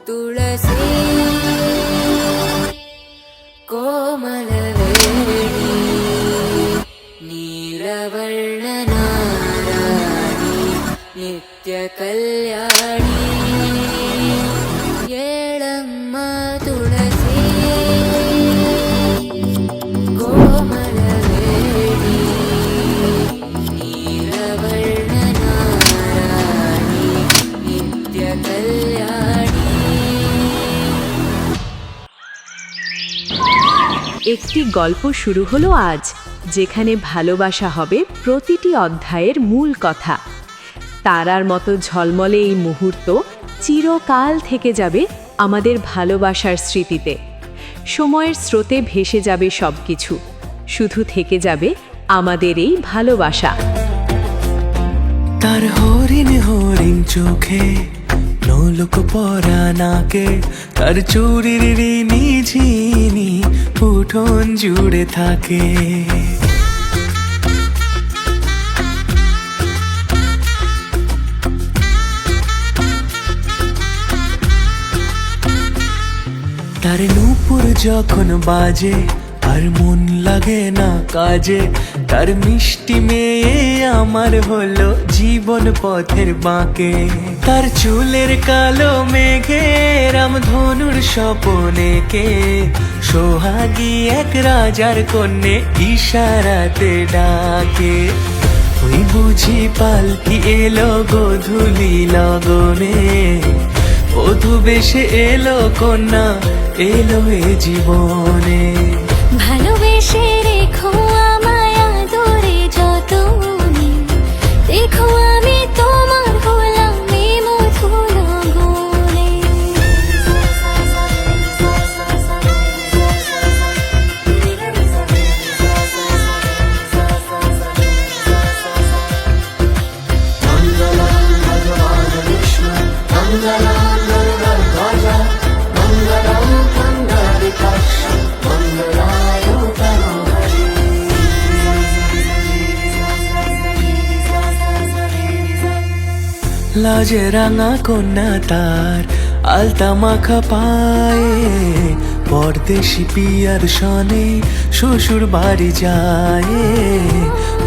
ತುಳಸಿ ಕೋಮಲವೇಣಿ ನೀಲವರ್ಣನಾರಾಣಿ ನಿತ್ಯ ಕಲ್ಯಾಣಿ ಏಳಮ್ಮ ತುಳಸಿ ಕೋಮಲವೇಣಿ ನೀಲವರ್ಣನಾರಾಣಿ নিত্য কল্যাণী। একটি গল্প শুরু হলো আজ, যেখানে ভালোবাসা হবে প্রতিটি অধ্যায়ের মূল কথা। তারার মতো ঝলমলে এই মুহূর্ত চিরকাল থেকে যাবে আমাদের ভালোবাসার স্মৃতিতে। সময়ের স্রোতে ভেসে যাবে সবকিছু, শুধু থেকে যাবে আমাদের এই ভালোবাসা। তার হরিণ হরিণ চোখে নোলক পরা নাকে, তার চুরির ঋণী ঝিনি উঠোন জুড়ে থাকে। তার নূপুর যখন বাজে আর মন লাগে না কাজে, তার মিষ্টি মেয়ে আমার হলো জীবন পথের বাঁকে। তার চুলের কালো মেঘে রামধনুর স্বপনে কে, সোহাগী এক রাজার কন্যে ইশারাতে ডাকে। ওই বুঝি পালকি এলো গোধূলি লগনে, বধূ বেশে এলো কন্যা এলো এ জীবনে। ভালোবেসে রেখো আমায় আদরে যতনে, দেখো আমি তোমার হলাম এই মধু লগনে। লাজে রাঙা কন্যা তার আলতা মাখা পায়ে, পরদেশি পিয়ার সনে শ্বশুর বাড়ি যায়।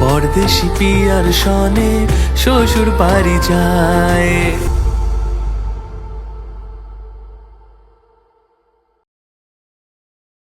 পরদেশি পিয়ার সনে শ্বশুর বাড়ি যায়।